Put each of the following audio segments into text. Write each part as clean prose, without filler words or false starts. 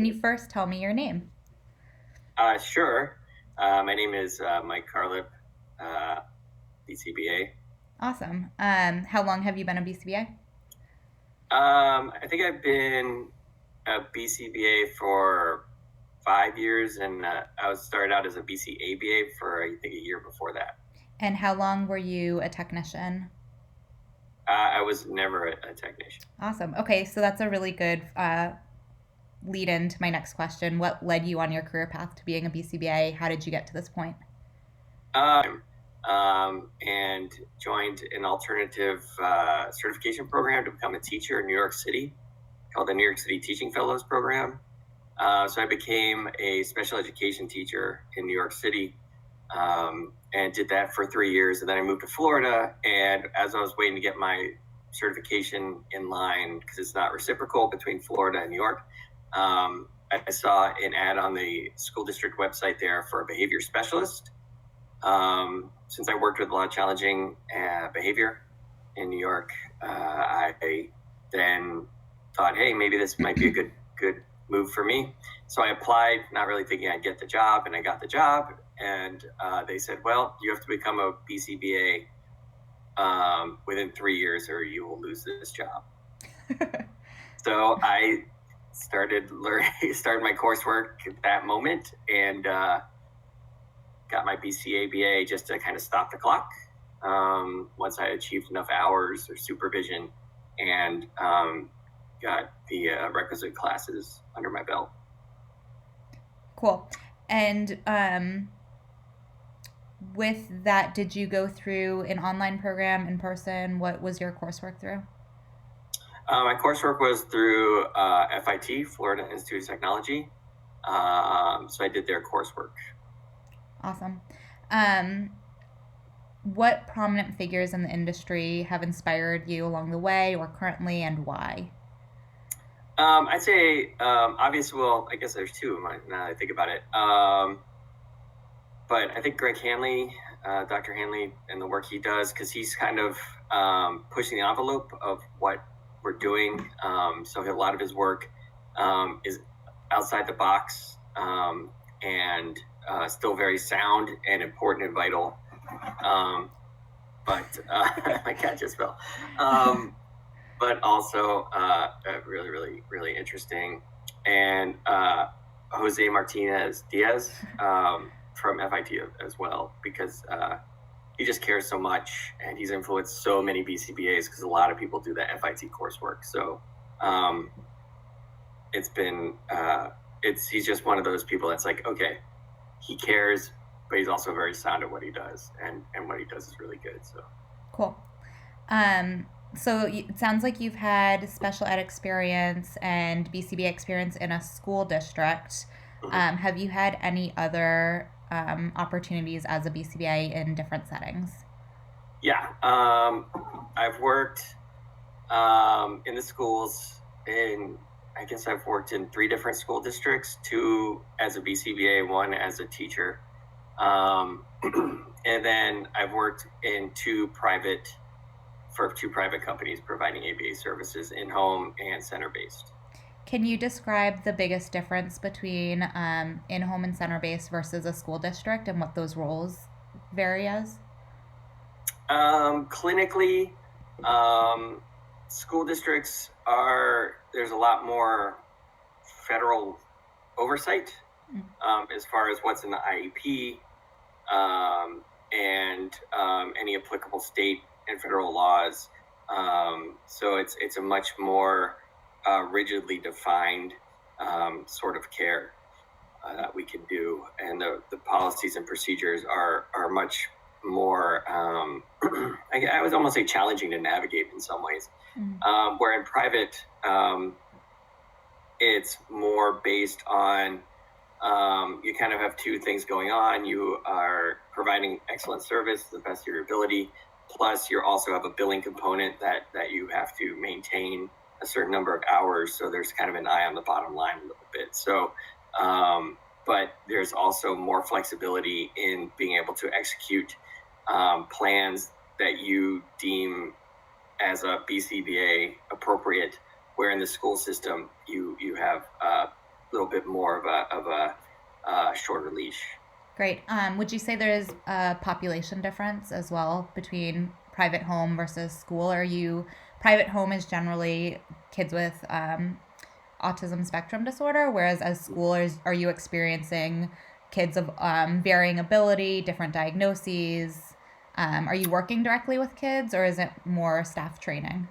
Can you first tell me your name? Sure. My name is Mike Carlip, uh, BCBA. Awesome. How long have you been a BCBA? I think I've been a BCBA for 5 years, and I was started out as a BCABA for I think a year before that. And how long were you a technician? I was never a technician. Awesome. Okay, so that's a really good lead in to my next question. What led you on your career path to being a BCBA? How did you get to this point? And joined an alternative certification program to become a teacher in New York City called the New York City Teaching Fellows Program. So I became a special education teacher in New York City, and did that for 3 years. And then I moved to Florida. And as I was waiting to get my certification in line, because it's not reciprocal between Florida and New York, I saw an ad on the school district website there for a behavior specialist. Since I worked with a lot of challenging behavior in New York, I then thought, hey, maybe this might be a good move for me. So I applied, not really thinking I'd get the job, and I got the job. And they said, well, you have to become a BCBA within 3 years, or you will lose this job. So I started my coursework at that moment, and got my BCABA just to kind of stop the clock. Once I achieved enough hours or supervision, and got the requisite classes under my belt. Cool. And with that, did you go through an online program in person? What was your coursework through? My coursework was through FIT, Florida Institute of Technology. So I did their coursework. Awesome. Um, what prominent figures in the industry have inspired you along the way or currently, and why? I'd say, obviously, well, I guess there's two now that I think about it. But I think Greg Hanley, Dr. Hanley, and the work he does, because he's kind of pushing the envelope of what we're doing. So a lot of his work is outside the box, and still very sound and important and vital. But my cat just fell. But also really, really, really interesting. And Jose Martinez Diaz from FIT as well, because he just cares so much, and he's influenced so many BCBAs, because a lot of people do that FIT coursework. So it's been he's just one of those people that's like, okay, he cares, but he's also very sound at what he does, and what he does is really good. So Cool. Um, it sounds like you've had special ed experience and BCB experience in a school district. mhm. Have you had any other opportunities as a BCBA in different settings? Yeah, I've worked in the schools. I guess I've worked in 3 different school districts: two as a BCBA, one as a teacher. And then I've worked in for 2 private companies providing ABA services, in home and center based. Can you describe the biggest difference between in home and center based versus a school district and what those roles vary as? Clinically, school districts there's a lot more federal oversight as far as what's in the IEP, and any applicable state and federal laws. So it's a much more rigidly defined sort of care that we can do, and the policies and procedures are much more I would almost say challenging to navigate in some ways. Mm. Where in private, it's more based on you kind of have 2 things going on. You are providing excellent service to the best of your ability, plus you also have a billing component that you have to maintain a certain number of hours. So there's kind of an eye on the bottom line a little bit. So but there's also more flexibility in being able to execute plans that you deem as a BCBA appropriate, where in the school system you have little bit more of a shorter leash. Great. Would you say there's a population difference as well between private home versus school? Are you private home is generally kids with autism spectrum disorder, whereas as schoolers, are you experiencing kids of varying ability, different diagnoses? Are you working directly with kids, or is it more staff training?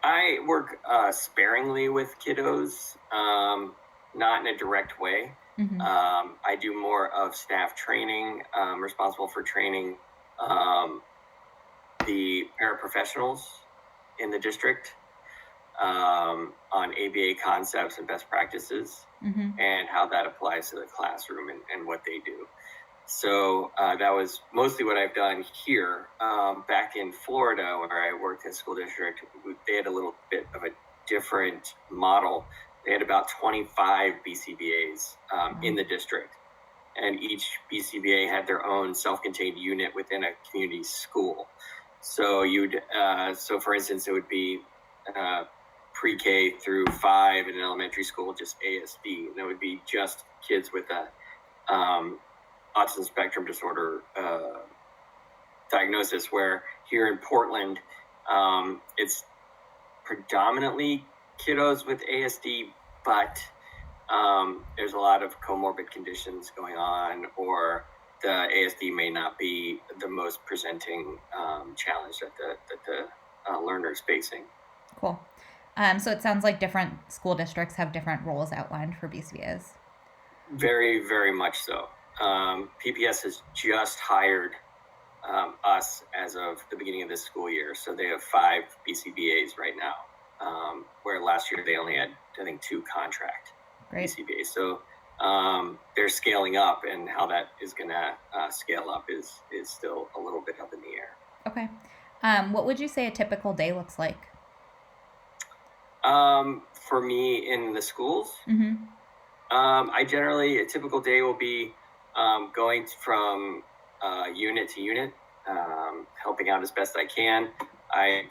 I work sparingly with kiddos, not in a direct way. Mm-hmm. I do more of staff training, responsible for training the paraprofessionals in the district on ABA concepts and best practices Mm-hmm. and how that applies to the classroom and what they do. So that was mostly what I've done here. Back in Florida, where I worked in school district, they had a little bit of a different model. They had about 25 BCBAs in the district, and each BCBA had their own self-contained unit within a community school. So so for instance, it would be pre-K through 5 in an elementary school, just ASD, and it would be just kids with a autism spectrum disorder diagnosis, where here in Portland, it's predominantly kiddos with ASD, but there's a lot of comorbid conditions going on, or the ASD may not be the most presenting challenge that the learner is facing. Cool. So it sounds like different school districts have different roles outlined for BCBAs. Very, very much so. PPS has just hired us as of the beginning of this school year. So they have 5 BCBAs right now, where last year they only had, I think, 2 contract Great. BCBAs. So they're scaling up, and how that is going to scale up is still a little bit up in the air. Okay. What would you say a typical day looks like? For me in the schools, Mm-hmm. a typical day will be going from unit to unit, helping out as best I can. I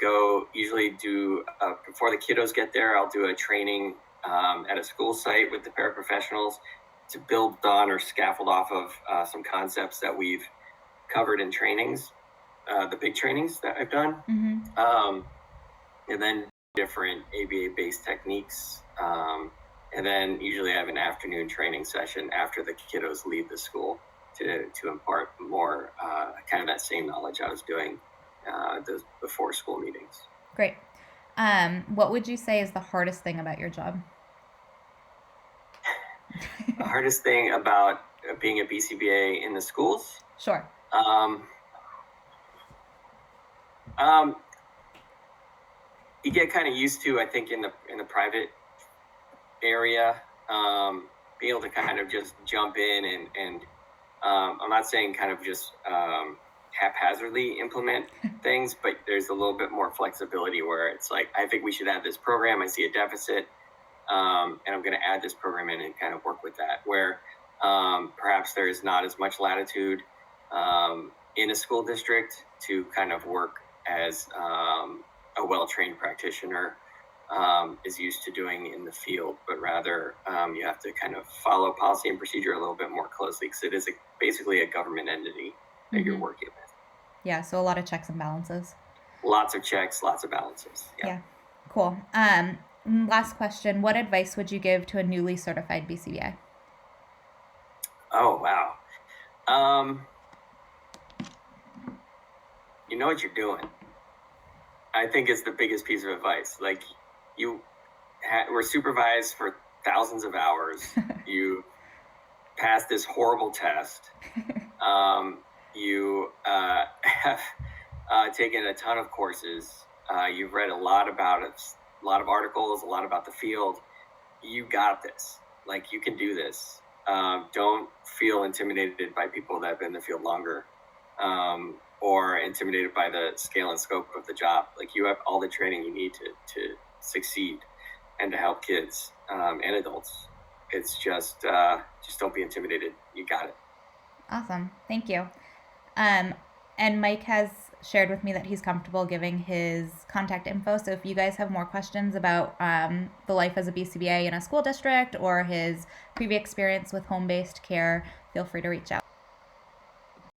usually before the kiddos get there, I'll do a training at a school site with the paraprofessionals to build on or scaffold off of some concepts that we've covered in trainings, the big trainings that I've done. Mm-hmm. And then different ABA-based techniques. And then usually I have an afternoon training session after the kiddos leave the school to impart more kind of that same knowledge I was doing those before school meetings. Great. What would you say is the hardest thing about your job? The hardest thing about being a BCBA in the schools? Sure. You get kind of used to, I think, in the private area, being able to kind of just jump in and I'm not saying kind of just haphazardly implement things, but there's a little bit more flexibility where it's like, I think we should add this program. I see a deficit, and I'm going to add this program in and kind of work with that, where perhaps there is not as much latitude in a school district to kind of work as a well-trained practitioner is used to doing in the field, but rather you have to kind of follow policy and procedure a little bit more closely, because it is basically a government entity that Mm-hmm. you're working with. Yeah, so a lot of checks and balances. Lots of checks, lots of balances. Yeah. Cool. Last question. What advice would you give to a newly certified BCBA? Oh, wow. You know what you're doing, I think, is the biggest piece of advice. Like, you were supervised for thousands of hours. You passed this horrible test. You have taken a ton of courses. You've read a lot about it, a lot of articles, a lot about the field. You got this. Like, you can do this. Don't feel intimidated by people that have been in the field longer, or intimidated by the scale and scope of the job. Like, you have all the training you need to succeed and to help kids and adults. It's just don't be intimidated. You got it. Awesome. Thank you. And Mike has shared with me that he's comfortable giving his contact info. So if you guys have more questions about the life as a BCBA in a school district or his previous experience with home-based care, feel free to reach out.